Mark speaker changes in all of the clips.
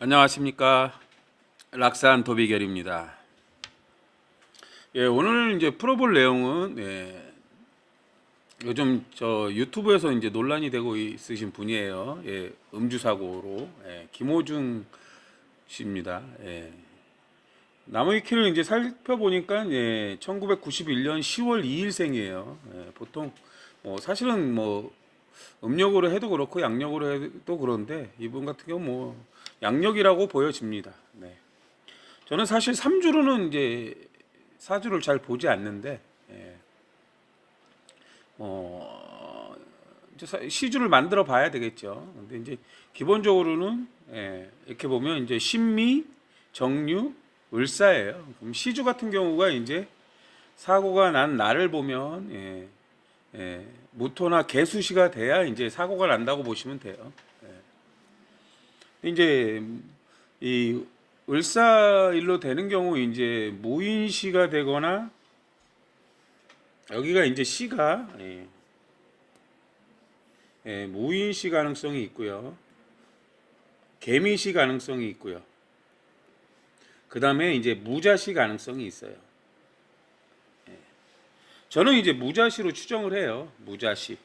Speaker 1: 안녕하십니까. 락산 도비결입니다. 예, 오늘 이제 풀어볼 내용은 요즘 저 유튜브에서 이제 논란이 되고 있으신 분이에요. 예, 음주 사고로 김호중 씨입니다. 예. 나무위키를 이제 살펴보니까 1991년 10월 2일생이에요. 예, 보통 뭐 사실은 뭐 음력으로 해도 그렇고 양력으로 해도 그런데 이분 같은 경우 뭐 양력이라고 보여집니다. 네. 저는 사실 3주로는 이제 사주를 잘 보지 않는데, 어, 이제 시주를 만들어 봐야 되겠죠. 근데 이제 기본적으로는 이렇게 보면 이제 신미, 정유, 을사예요. 그럼 시주 같은 경우가 이제 사고가 난 날을 보면 무토나 개수시가 돼야 이제 사고가 난다고 보시면 돼요. 이제 이 을사일로 되는 경우 이제 무인시가 되거나 여기가 이제 시가 무인시 가능성이 있고요. 개미시 가능성이 있고요. 그 다음에 이제 무자시 가능성이 있어요. 저는 이제 무자시로 추정을 해요. 무자시.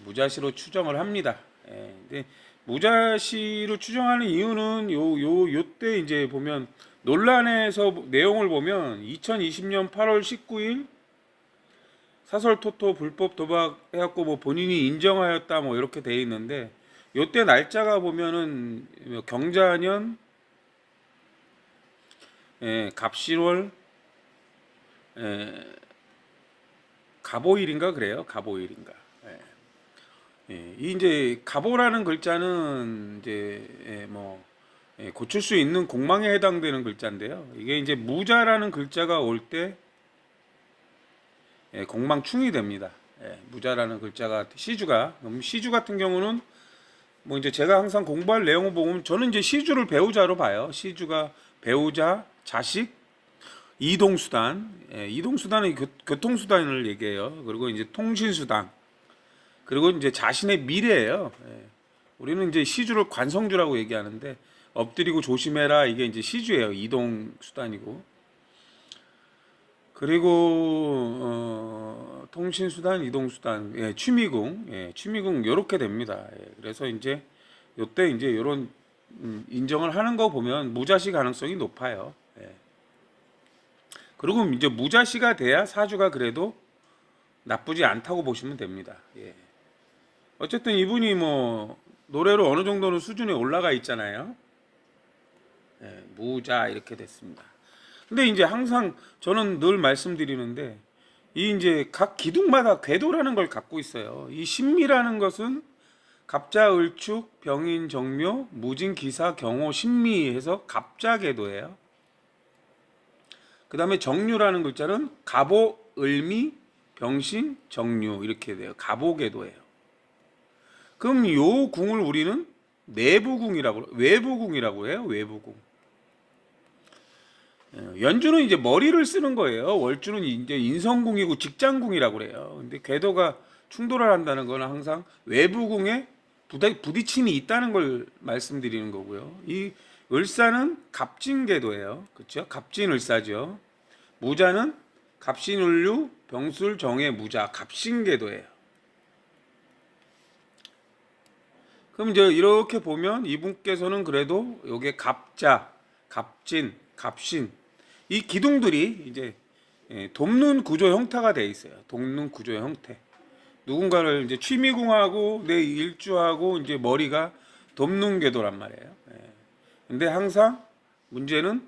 Speaker 1: 무자시로 추정을 합니다. 근데 무자시로 추정하는 이유는 요때 이제 보면 논란에서 내용을 보면 2020년 8월 19일 사설 토토 불법 도박 해갖고 뭐 본인이 인정하였다 뭐 이렇게 돼 있는데 요때 날짜가 보면은 경자년 갑신월 갑오일인가 그래요. 갑오일인가. 이 이제 갑오라는 글자는 이제 고칠 수 있는 공망에 해당되는 글자인데요. 이게 이제 무자라는 글자가 올 때 공망충이 됩니다. 무자라는 글자가 시주가 그럼 시주 같은 경우는 뭐 이제 제가 항상 공부할 내용을 보면 저는 이제 시주를 배우자로 봐요. 시주가 배우자, 자식, 이동수단, 이동수단은 교통수단을 얘기해요. 그리고 이제 통신수단, 그리고 이제 자신의 미래예요. 우리는 이제 시주를 관성주라고 얘기하는데 엎드리고 조심해라 이게 이제 시주예요. 이동수단이고. 그리고 통신수단, 이동수단, 취미궁 요렇게 됩니다. 그래서 이제 요때 이제 요런 인정을 하는 거 보면 무자시 가능성이 높아요. 그리고 이제 무자시가 돼야 사주가 그래도 나쁘지 않다고 보시면 됩니다. 어쨌든 이분이 뭐 노래로 어느 정도는 수준에 올라가 있잖아요. 무자 이렇게 됐습니다. 근데 이제 항상 저는 늘 말씀드리는데 이 이제 각 기둥마다 궤도라는 걸 갖고 있어요. 이 신미라는 것은 갑자, 을축, 병인, 정묘, 무진, 기사, 경호, 신미 해서 갑자 궤도예요. 그 다음에 정유라는 글자는 갑오, 을미, 병신, 정유 이렇게 돼요. 갑오 궤도예요. 그럼 요 궁을 우리는 내부궁이라고 외부궁이라고 해요. 외부궁. 연주는 이제 머리를 쓰는 거예요. 월주는 이제 인성궁이고 직장궁이라고 그래요. 근데 궤도가 충돌을 한다는 건 항상 외부궁에 부딪힘이 있다는 걸 말씀드리는 거고요. 이 을사는 갑진궤도예요. 그렇죠? 갑진을사죠. 무자는 갑신을류, 병술, 정해, 무자, 갑신궤도예요. 그럼 이제 이렇게 보면 이분께서는 그래도 요게 갑자, 갑진, 갑신 이 기둥들이 이제 돕는 구조 형태가 돼 있어요. 돕는 구조 형태. 누군가를 이제 취미궁하고 내 일주하고 이제 머리가 돕는 궤도란 말이에요. 근데 항상 문제는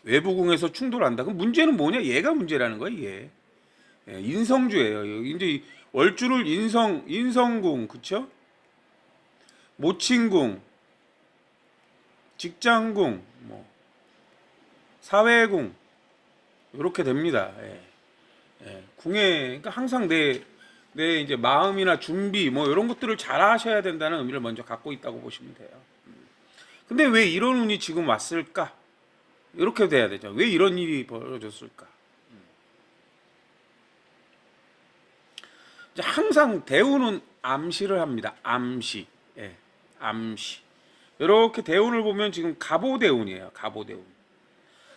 Speaker 1: 외부궁에서 충돌한다. 그럼 문제는 뭐냐? 얘가 문제라는 거예요. 얘. 인성주예요. 이제 월주를 인성궁, 그쵸? 모친궁, 직장궁, 뭐 사회궁 이렇게 됩니다. 궁에 그러니까 항상 내 이제 마음이나 준비 뭐 이런 것들을 잘 하셔야 된다는 의미를 먼저 갖고 있다고 보시면 돼요. 근데 왜 이런 운이 지금 왔을까? 이렇게 돼야 되죠. 왜 이런 일이 벌어졌을까? 이제 항상 대우는 암시를 합니다. 암시. 암시. 이렇게 대운을 보면 지금 갑오대운이에요. 갑오대운.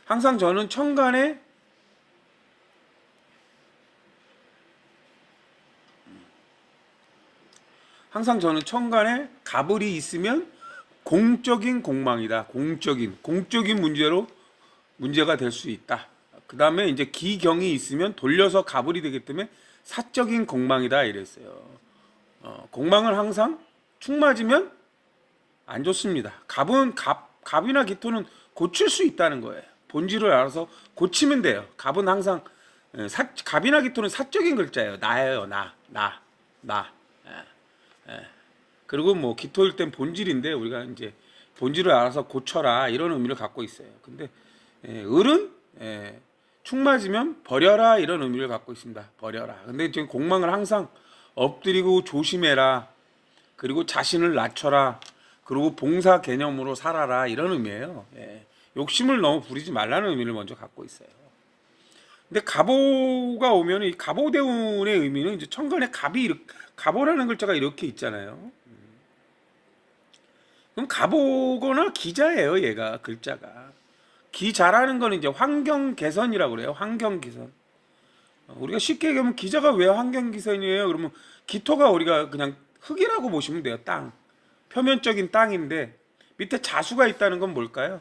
Speaker 1: 항상 저는 천간에 갑을이 있으면 공적인 공망이다. 공적인 문제가 될 수 있다. 그 다음에 이제 기경이 있으면 돌려서 갑을이 되기 때문에 사적인 공망이다 이랬어요. 공망을 항상 축 맞으면 안 좋습니다. 갑이나 기토는 고칠 수 있다는 거예요. 본질을 알아서 고치면 돼요. 갑은 항상 갑이나 기토는 사적인 글자예요. 나예요. 나. 그리고 뭐 기토일 땐 본질인데 우리가 이제 본질을 알아서 고쳐라 이런 의미를 갖고 있어요. 근데 을은 축 맞으면 버려라 이런 의미를 갖고 있습니다. 버려라. 근데 지금 공망을 항상 엎드리고 조심해라. 그리고 자신을 낮춰라. 그리고 봉사 개념으로 살아라 이런 의미예요. 욕심을 너무 부리지 말라는 의미를 먼저 갖고 있어요. 근데 갑오가 오면 이 갑오대운의 의미는 이제 천간에 갑오라는 글자가 이렇게 있잖아요. 그럼 갑오거나 기자예요. 얘가 글자가 기자라는 거는 이제 환경 개선이라고 그래요. 환경 개선. 우리가 쉽게 얘기하면 기자가 왜 환경 개선이에요? 그러면 기토가 우리가 그냥 흙이라고 보시면 돼요. 땅. 표면적인 땅인데 밑에 자수가 있다는 건 뭘까요?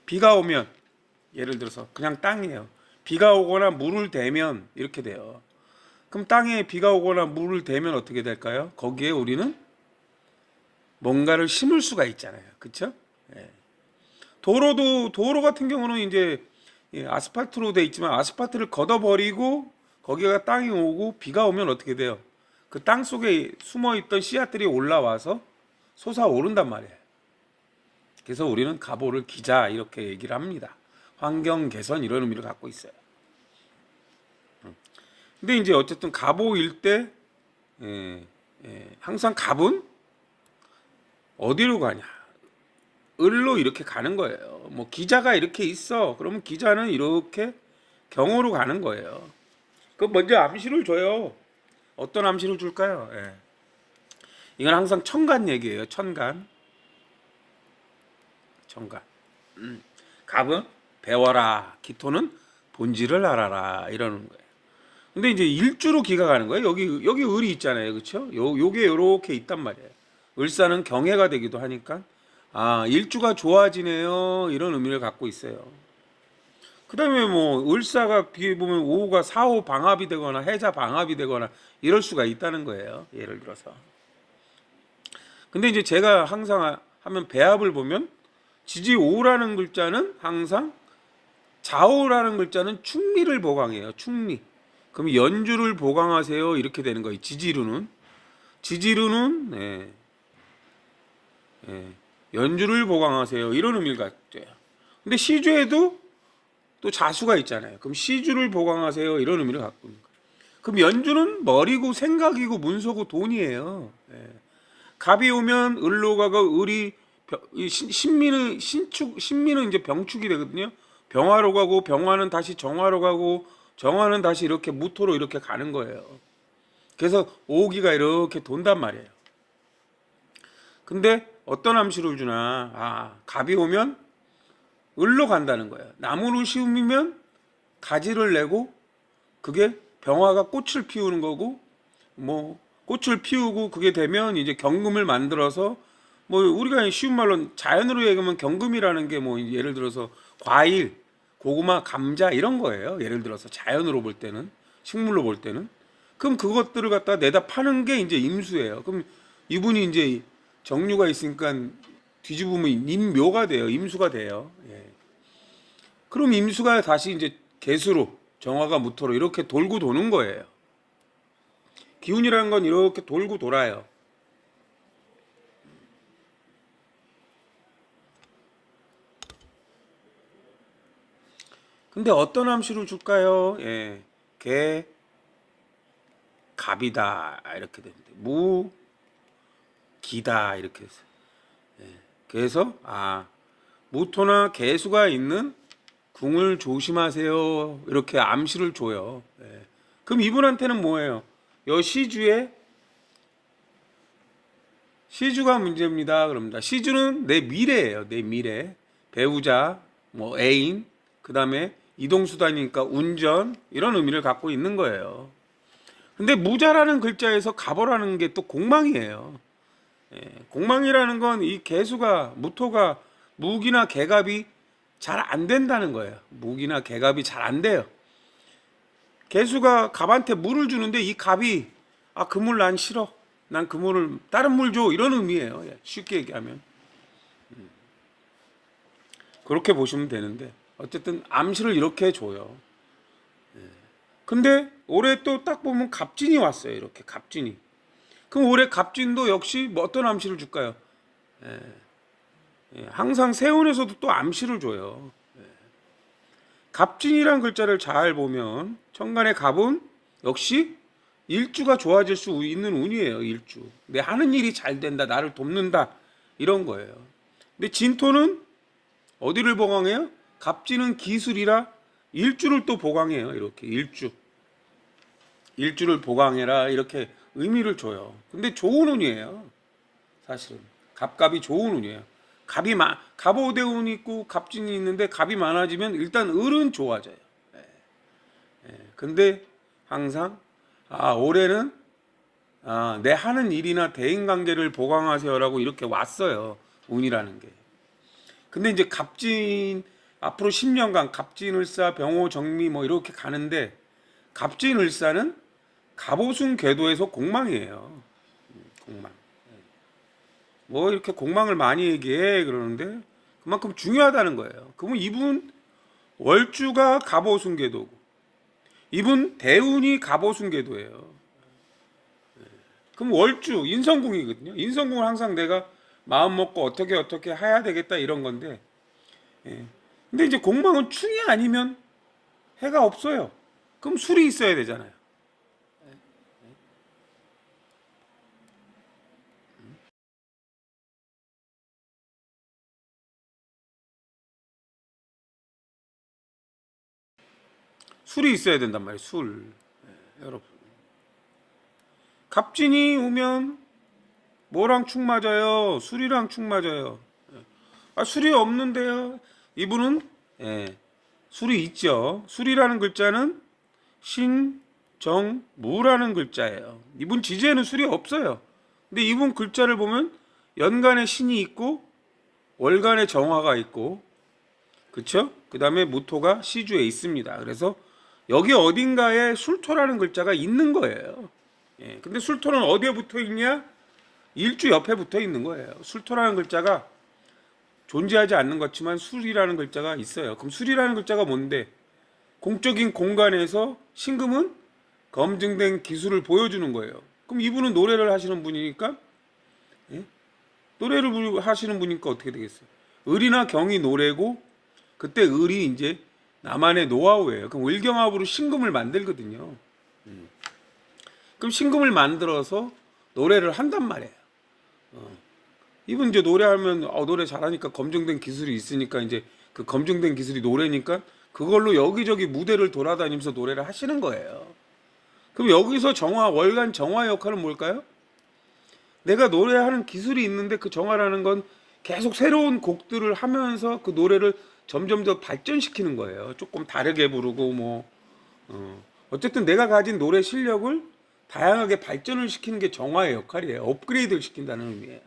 Speaker 1: 비가 오면 예를 들어서 그냥 땅이에요. 비가 오거나 물을 대면 이렇게 돼요. 그럼 땅에 비가 오거나 물을 대면 어떻게 될까요? 거기에 우리는 뭔가를 심을 수가 있잖아요. 그렇죠? 도로 같은 경우는 이제 아스팔트로 돼 있지만 아스팔트를 걷어버리고 거기가 땅이 오고 비가 오면 어떻게 돼요? 그 땅 속에 숨어 있던 씨앗들이 올라와서 솟아오른단 말이에요. 그래서 우리는 갑오를 기자 이렇게 얘기를 합니다. 환경 개선 이런 의미를 갖고 있어요. 근데 이제 어쨌든 갑오일 때 항상 갑은 어디로 가냐? 을로 이렇게 가는 거예요. 뭐 기자가 이렇게 있어. 그러면 기자는 이렇게 경으로 가는 거예요. 그럼 먼저 암시를 줘요. 어떤 암시를 줄까요? 이건 항상 천간 얘기예요. 천간. 갑은 배워라. 기토는 본질을 알아라. 이러는 거예요. 근데 이제 일주로 기가 가는 거예요. 여기 을이 있잖아요. 그렇죠? 요게 요렇게 있단 말이에요. 을사는 경해가 되기도 하니까 일주가 좋아지네요. 이런 의미를 갖고 있어요. 그 다음에 뭐 을사가 비에 보면 오후가 사오 방합이 되거나 해자 방합이 되거나 이럴 수가 있다는 거예요. 예를 들어서. 근데 이제 제가 항상 하면 배합을 보면 지지오라는 글자는 항상 자오라는 글자는 충미를 보강해요. 충미. 그럼 연주를 보강하세요. 이렇게 되는 거예요. 지지루는 연주를 보강하세요. 이런 의미를 갖죠. 근데 시주에도 또 자수가 있잖아요. 그럼 시주를 보강하세요. 이런 의미를 갖고 있는 거예요. 그럼 연주는 머리고 생각이고 문서고 돈이에요. 갑이 오면 을로 가고 을이 신미는 이제 병축이 되거든요. 병화로 가고 병화는 다시 정화로 가고 정화는 다시 이렇게 무토로 이렇게 가는 거예요. 그래서 오기가 이렇게 돈단 말이에요. 근데 어떤 암시를 주나? 갑이 오면 을로 간다는 거예요. 나무를 심으면 가지를 내고 그게 병화가 꽃을 피우는 거고 뭐 꽃을 피우고 그게 되면 이제 경금을 만들어서 뭐 우리가 쉬운 말로 자연으로 얘기하면 경금이라는 게 뭐 예를 들어서 과일, 고구마, 감자 이런 거예요. 예를 들어서 자연으로 볼 때는 식물로 볼 때는 그럼 그것들을 갖다 내다 파는 게 이제 임수예요. 그럼 이분이 이제 정류가 있으니까 뒤집으면 임묘가 돼요. 임수가 돼요. 그럼 임수가 다시 이제 개수로 정화가 무토로 이렇게 돌고 도는 거예요. 기운이라는 건 이렇게 돌고 돌아요. 근데 어떤 암시를 줄까요? 개, 갑이다 이렇게 되는데 무, 기다 이렇게 해서 그래서 무토나 개수가 있는 궁을 조심하세요 이렇게 암시를 줘요. 그럼 이분한테는 뭐예요? 여 시주에 시주가 문제입니다. 그럽니다. 시주는 내 미래예요. 내 미래. 배우자, 뭐 애인, 그 다음에 이동수단이니까 운전, 이런 의미를 갖고 있는 거예요. 근데 무자라는 글자에서 갑오라는 게 또 공망이에요. 예, 공망이라는 건 이 개수가, 무토가 무기나 개갑이 잘 안 된다는 거예요. 무기나 개갑이 잘 안 돼요. 개수가 갑한테 물을 주는데 이 갑이 그 물 난 싫어. 난 그 물을 다른 물 줘. 이런 의미예요. 쉽게 얘기하면. 그렇게 보시면 되는데 어쨌든 암시를 이렇게 줘요. 근데 올해 또 딱 보면 갑진이 왔어요. 이렇게 갑진이. 그럼 올해 갑진도 역시 뭐 어떤 암시를 줄까요? 항상 세운에서도 또 암시를 줘요. 갑진이란 글자를 잘 보면 천간의 갑은 역시 일주가 좋아질 수 있는 운이에요. 일주. 내 하는 일이 잘 된다. 나를 돕는다. 이런 거예요. 근데 진토는 어디를 보강해요? 갑진은 기술이라 일주를 또 보강해요. 이렇게 일주를 보강해라. 이렇게 의미를 줘요. 근데 좋은 운이에요. 사실은 갑갑이 좋은 운이에요. 갑오대운이 있고 갑진이 있는데 갑이 많아지면 일단 을은 좋아져요. 근데 항상 올해는 내 하는 일이나 대인관계를 보강하세요라고 이렇게 왔어요. 운이라는 게. 근데 이제 갑진 앞으로 10년간 갑진을사 병호 정미 뭐 이렇게 가는데 갑진을사는 갑오순 궤도에서 공망이에요. 공망. 뭐 이렇게 공망을 많이 얘기해 그러는데 그만큼 중요하다는 거예요. 그러면 이분 월주가 갑오순 궤도고 이분 대운이 갑오순 궤도예요. 그럼 월주 인성궁이거든요. 인성궁은 항상 내가 마음 먹고 어떻게 해야 되겠다 이런 건데 근데 이제 공망은 충이 아니면 해가 없어요. 그럼 술이 있어야 되잖아요. 술이 있어야 된단 말이에요. 술. 여러분. 갑진이 오면 뭐랑 축 맞아요? 술이랑 축 맞아요. 술이 없는데요. 이분은 술이 있죠. 술이라는 글자는 신, 정, 무라는 글자예요. 이분 지지에는 술이 없어요. 근데 이분 글자를 보면 연간에 신이 있고 월간에 정화가 있고 그쵸? 그 다음에 무토가 시주에 있습니다. 그래서 여기 어딘가에 술토라는 글자가 있는 거예요. 근데 술토는 어디에 붙어 있냐? 일주 옆에 붙어 있는 거예요. 술토라는 글자가 존재하지 않는 것지만 술이라는 글자가 있어요. 그럼 술이라는 글자가 뭔데? 공적인 공간에서 신금은 검증된 기술을 보여주는 거예요. 그럼 이분은 노래를 하시는 분이니까 노래를 하시는 분이니까 어떻게 되겠어요? 을이나 경이 노래고 그때 을이 이제 나만의 노하우예요. 그럼 을경합으로 신금을 만들거든요. 그럼 신금을 만들어서 노래를 한단 말이에요. 이분 이제 노래하면 노래 잘하니까 검증된 기술이 있으니까 이제 그 검증된 기술이 노래니까 그걸로 여기저기 무대를 돌아다니면서 노래를 하시는 거예요. 그럼 여기서 월간 정화 역할은 뭘까요? 내가 노래하는 기술이 있는데 그 정화라는 건 계속 새로운 곡들을 하면서 그 노래를 점점 더 발전시키는 거예요. 조금 다르게 부르고 어쨌든 내가 가진 노래 실력을 다양하게 발전을 시키는 게 정화의 역할이에요. 업그레이드를 시킨다는 의미예요.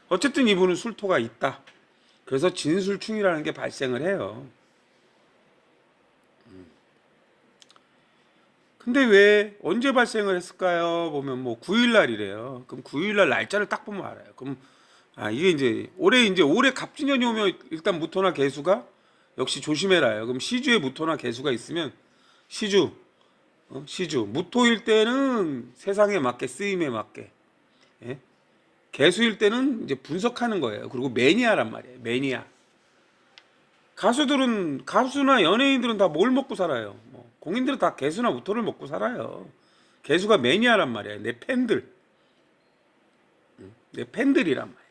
Speaker 1: 어쨌든 이분은 술토가 있다. 그래서 진술충이라는 게 발생을 해요. 근데 왜 언제 발생을 했을까요? 보면 뭐 9일날이래요. 그럼 9일날 날짜를 딱 보면 알아요. 그럼 이게 이제 올해 갑진년이 오면 일단 무토나 개수가 역시 조심해라요. 그럼 시주에 무토나 개수가 있으면 시주 무토일 때는 세상에 맞게 쓰임에 맞게 개수일 때는 이제 분석하는 거예요. 그리고 매니아란 말이에요. 매니아. 가수나 연예인들은 다 뭘 먹고 살아요? 공인들은 다 개수나 무토를 먹고 살아요. 개수가 매니아란 말이에요. 내 팬들이란 말이에요.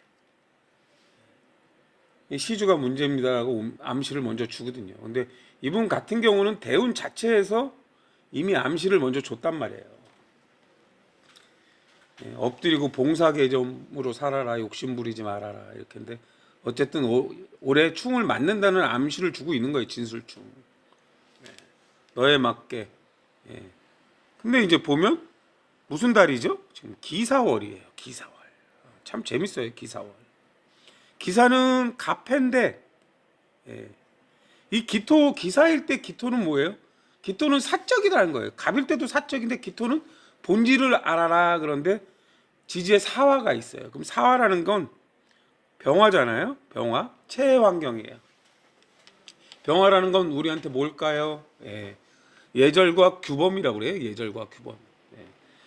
Speaker 1: 시주가 문제입니다라고 암시를 먼저 주거든요. 근데 이분 같은 경우는 대운 자체에서 이미 암시를 먼저 줬단 말이에요. 엎드리고 봉사개점으로 살아라, 욕심 부리지 말아라 이렇게인데 어쨌든 올해 충을 맞는다는 암시를 주고 있는 거예요. 진술충. 너에 맞게. 예. 근데 이제 보면 무슨 달이죠? 지금 기사월이에요. 기사월. 참 재밌어요. 기사월. 기사는 갑해인데, 예. 이 기토, 기사일 때 기토는 뭐예요? 기토는 사적이라는 거예요. 갑일 때도 사적인데 기토는 본질을 알아라. 그런데 지지에 사화가 있어요. 그럼 사화라는 건 병화잖아요. 병화. 체해 환경이에요. 병화라는 건 우리한테 뭘까요? 예. 예절과 규범이라고 그래요. 예절과 규범. 예.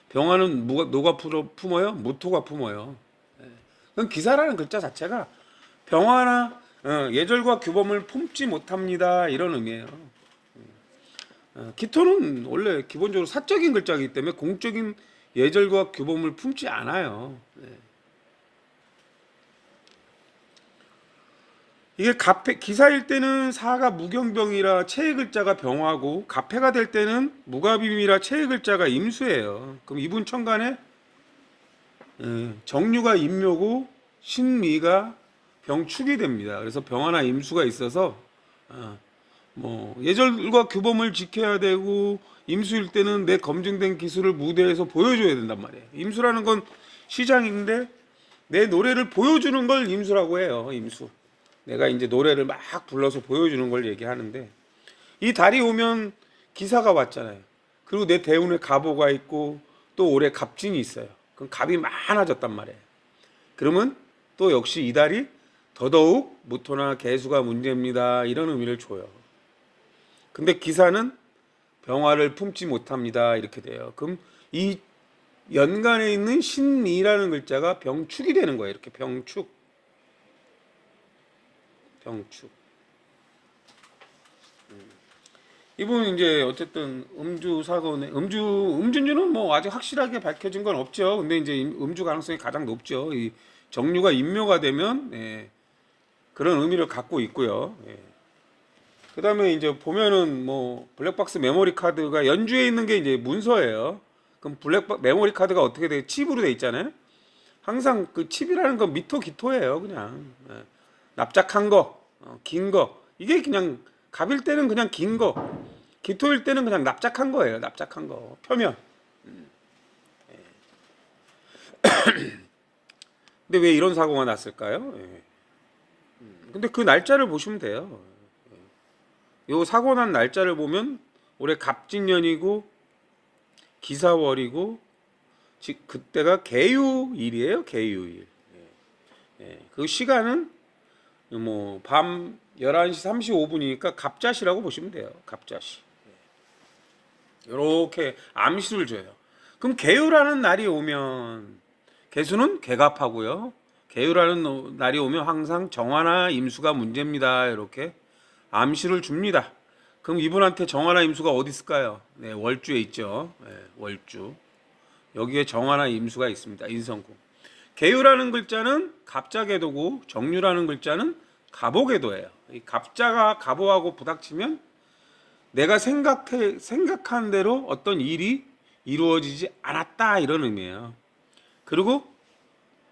Speaker 1: 병화는 누가 품어요? 무토가 품어요. 예. 그럼 기사라는 글자 자체가 병화나 예절과 규범을 품지 못합니다. 이런 의미예요. 기토는 원래 기본적으로 사적인 글자이기 때문에 공적인 예절과 규범을 품지 않아요. 예. 이게 갑해, 기사일 때는 사가 무경병이라 체의 글자가 병화고 갑해가 될 때는 무갑임이라 체의 글자가 임수예요. 그럼 이분 천간에 정유가 임묘고 신미가 병축이 됩니다. 그래서 병화나 임수가 있어서 뭐 예절과 규범을 지켜야 되고 임수일 때는 내 검증된 기술을 무대에서 보여줘야 된단 말이에요. 임수라는 건 시장인데 내 노래를 보여주는 걸 임수라고 해요. 임수. 내가 이제 노래를 막 불러서 보여주는 걸 얘기하는데 이 달이 오면 기사가 왔잖아요. 그리고 내 대운에 갑오가 있고 또 올해 갑진이 있어요. 그럼 갑이 많아졌단 말이에요. 그러면 또 역시 이 달이 더더욱 무토나 개수가 문제입니다. 이런 의미를 줘요. 근데 기사는 병화를 품지 못합니다. 이렇게 돼요. 그럼 이 연간에 있는 신이라는 글자가 병축이 되는 거예요. 이렇게 병축. 병축. 이분은 이제 어쨌든 음주 사고네. 음주는 뭐 아직 확실하게 밝혀진 건 없죠. 근데 이제 음주 가능성이 가장 높죠. 이 정류가 임묘가 되면 그런 의미를 갖고 있고요. 그다음에 이제 보면은 뭐 블랙박스 메모리 카드가 연주에 있는 게 이제 문서예요. 그럼 메모리 카드가 어떻게 돼? 칩으로 돼 있잖아요. 항상 그 칩이라는 건 미토 기토예요. 그냥 납작한 거, 긴 거. 이게 그냥 갑일 때는 그냥 긴 거, 기토일 때는 그냥 납작한 거예요. 납작한 거, 표면. 근데 왜 이런 사고가 났을까요? 근데 그 날짜를 보시면 돼요. 요 사고 난 날짜를 보면 올해 갑진년이고 기사월이고 그때가 개유일이에요. 개유일. 그 시간은 뭐 밤 11시 35분이니까 갑자시라고 보시면 돼요. 갑자시. 이렇게 암시를 줘요. 그럼 개유라는 날이 오면 개수는 개갑하고요. 개유라는 날이 오면 항상 정화나 임수가 문제입니다. 이렇게 암시를 줍니다. 그럼 이분한테 정화나 임수가 어디 있을까요? 네, 월주에 있죠. 네, 월주. 여기에 정화나 임수가 있습니다. 인성궁. 개유라는 글자는 갑자궤도고 정유라는 글자는 갑오궤도예요. 이 갑자가 갑오하고 부닥치면 내가 생각한 대로 어떤 일이 이루어지지 않았다 이런 의미예요. 그리고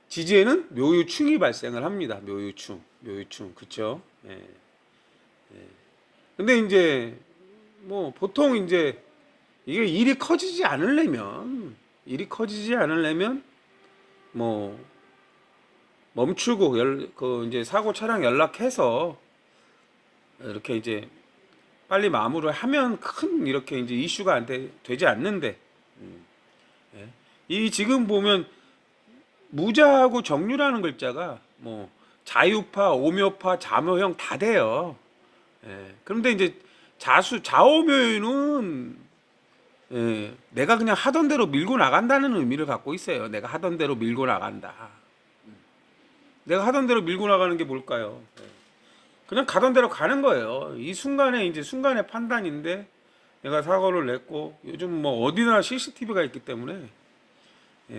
Speaker 1: 지지에는 묘유충이 발생을 합니다. 묘유충, 그렇죠? 근데 이제 뭐 보통 이제 이게 일이 커지지 않으려면 뭐 멈추고 그 이제 사고 차량 연락해서 이렇게 이제 빨리 마무리를 하면 큰 이렇게 이제 이슈가 되지 않는데 이 지금 보면 무자하고 정유라는 글자가 뭐 자유파, 오묘파, 자묘형 다 돼요. 그런데 이제 좌오묘유는 내가 그냥 하던 대로 밀고 나간다는 의미를 갖고 있어요. 내가 하던 대로 밀고 나간다. 내가 하던 대로 밀고 나가는 게 뭘까요? 그냥 가던 대로 가는 거예요. 이 순간에 이제 순간의 판단인데 내가 사고를 냈고 요즘 뭐 어디나 CCTV가 있기 때문에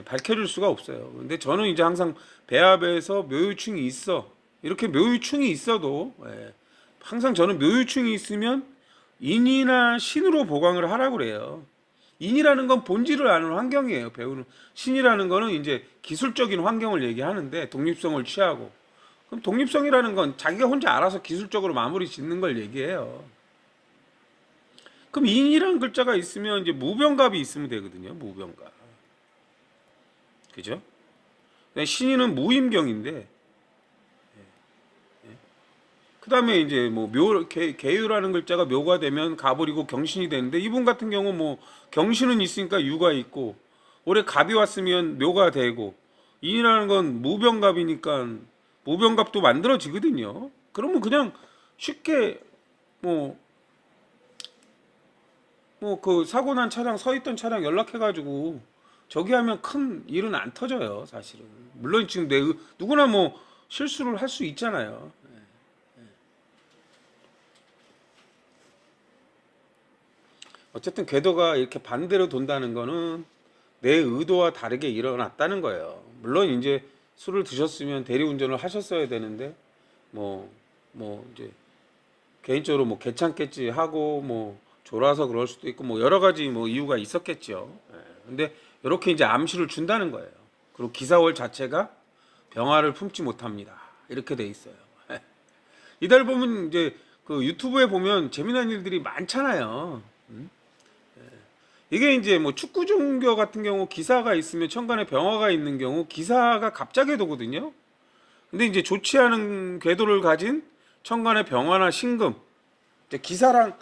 Speaker 1: 밝혀줄 수가 없어요. 근데 저는 이제 항상 배합에서 묘유충이 있어. 이렇게 묘유충이 있어도 항상 저는 묘유충이 있으면 인이나 신으로 보강을 하라고 그래요. 인이라는 건 본질을 아는 환경이에요. 배우는 신이라는 거는 이제 기술적인 환경을 얘기하는데 독립성을 취하고 그럼 독립성이라는 건 자기가 혼자 알아서 기술적으로 마무리 짓는 걸 얘기해요. 그럼 인이라는 글자가 있으면 이제 무병갑이 있으면 되거든요. 무병갑. 그죠? 신이는 무임경인데 그다음에 이제 뭐 계유라는 글자가 묘가 되면 가불이고 경신이 되는데 이분 같은 경우 뭐 경신은 있으니까 유가 있고 올해 갑이 왔으면 묘가 되고 인이라는 건 무병갑이니까 무병갑도 만들어지거든요. 그러면 그냥 쉽게 뭐 그 사고 난 차량 서 있던 차량 연락해가지고 저기 하면 큰 일은 안 터져요, 사실은. 물론 지금 누구나 뭐 실수를 할 수 있잖아요. 어쨌든 궤도가 이렇게 반대로 돈다는 거는 내 의도와 다르게 일어났다는 거예요. 물론 이제 술을 드셨으면 대리운전을 하셨어야 되는데 뭐 이제 개인적으로 뭐 괜찮겠지 하고 뭐 졸아서 그럴 수도 있고 뭐 여러 가지 뭐 이유가 있었겠죠. 근데 이렇게 이제 암시를 준다는 거예요. 그리고 기사월 자체가 병화를 품지 못합니다. 이렇게 돼 있어요. 이달 보면 이제 그 유튜브에 보면 재미난 일들이 많잖아요. 이게 이제 뭐 축구 종교 같은 경우 기사가 있으면 천간에 병화가 있는 경우 기사가 갑자궤도거든요. 근데 이제 좋지 않은 궤도를 가진 천간에 병화나 신금, 이제 기사랑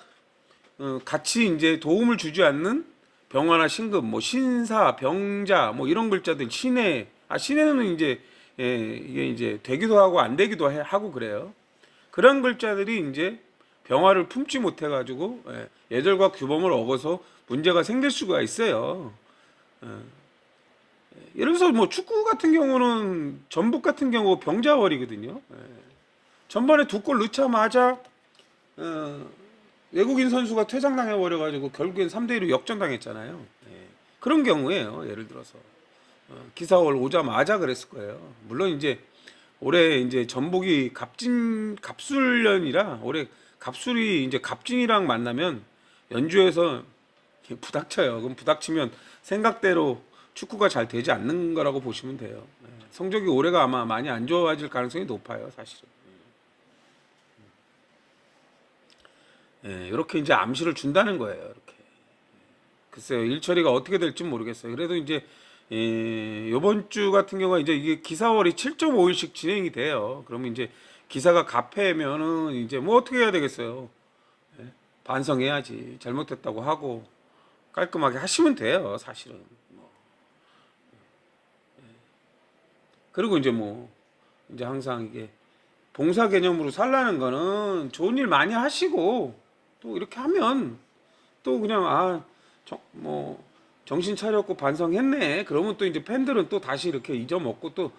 Speaker 1: 같이 이제 도움을 주지 않는 병화나 신금, 뭐 신사, 병자, 뭐 이런 글자들 신해, 신해는 이제 이게 이제 되기도 하고 안 되기도 하고 그래요. 그런 글자들이 이제 병화를 품지 못해가지고 예절과 규범을 어겨서 문제가 생길 수가 있어요. 예를 들어서 뭐 축구 같은 경우는 전북 같은 경우 병자월이거든요. 전반에 두 골 넣자마자 외국인 선수가 퇴장당해 버려가지고 결국엔 3대1로 역전당했잖아요. 그런 경우에요. 예를 들어서 기사월 오자마자 그랬을 거예요. 물론 이제 올해 이제 전북이 갑술년이라 올해 갑술이 이제 갑진이랑 만나면 연주에서 부닥쳐요. 그럼 부닥치면 생각대로 축구가 잘 되지 않는 거라고 보시면 돼요. 성적이 올해가 아마 많이 안 좋아질 가능성이 높아요, 사실은. 이렇게 이제 암시를 준다는 거예요. 이렇게. 글쎄요, 일처리가 어떻게 될지 모르겠어요. 그래도 이제 이번 주 같은 경우가 이제 이게 기사월이 7.5일씩 진행이 돼요. 그러면 이제 기사가 갑해면은 이제 뭐 어떻게 해야 되겠어요? 반성해야지. 잘못했다고 하고 깔끔하게 하시면 돼요, 사실은. 그리고 이제 뭐 이제 항상 이게 봉사 개념으로 살라는 거는 좋은 일 많이 하시고 또 이렇게 하면 또 그냥 뭐 정신 차렸고 반성했네. 그러면 또 이제 팬들은 또 다시 이렇게 잊어먹고 또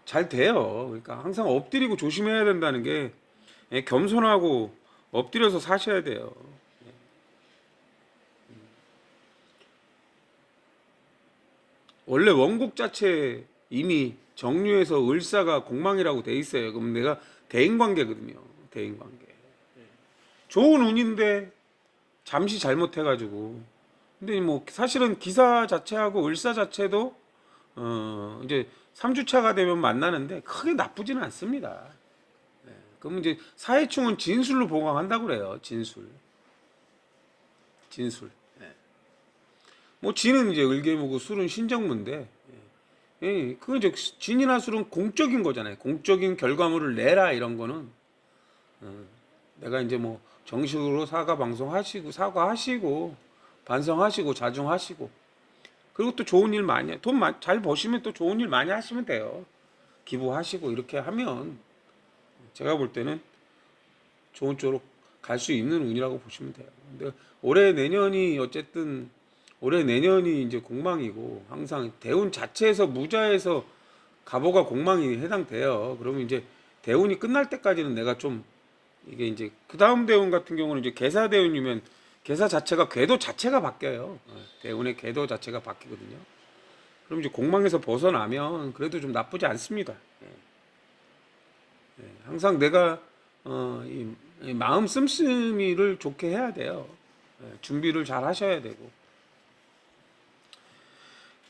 Speaker 1: 잘 돼요. 그러니까 항상 엎드리고 조심해야 된다는 게 겸손하고 엎드려서 사셔야 돼요. 원래 원곡 자체 이미 정류에서 을사가 공망이라고 돼 있어요. 그럼 내가 대인관계거든요. 대인관계. 좋은 운인데 잠시 잘못해가지고. 근데 뭐 사실은 기사 자체하고 을사 자체도 이제 3주차가 되면 만나는데 크게 나쁘지는 않습니다. 그럼 이제 사회충은 진술로 보강한다고 그래요. 진술. 진술. 뭐 진은 이제 을개무고 술은 신정무인데 그 이제 진이나 술은 공적인 거잖아요. 공적인 결과물을 내라 이런 거는 내가 이제 뭐 정식으로 사과 방송하시고 사과하시고 반성하시고 자중하시고 그리고 또 좋은 일 많이 돈 잘 버시면 또 좋은 일 많이 하시면 돼요. 기부하시고 이렇게 하면 제가 볼 때는 좋은 쪽으로 갈 수 있는 운이라고 보시면 돼요. 근데 올해 내년이 어쨌든 올해 내년이 이제 공망이고 항상 대운 자체에서 무자에서 갑오가 공망이 해당돼요. 그러면 이제 대운이 끝날 때까지는 내가 좀 이게 이제 그 다음 대운 같은 경우는 이제 계사 대운이면 계사 자체가 궤도 자체가 바뀌어요. 대운의 궤도 자체가 바뀌거든요. 그럼 이제 공망에서 벗어나면 그래도 좀 나쁘지 않습니다. 항상 내가 이 마음 씀씀이를 좋게 해야 돼요. 준비를 잘 하셔야 되고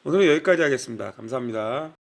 Speaker 1: 오늘은 여기까지 하겠습니다. 감사합니다.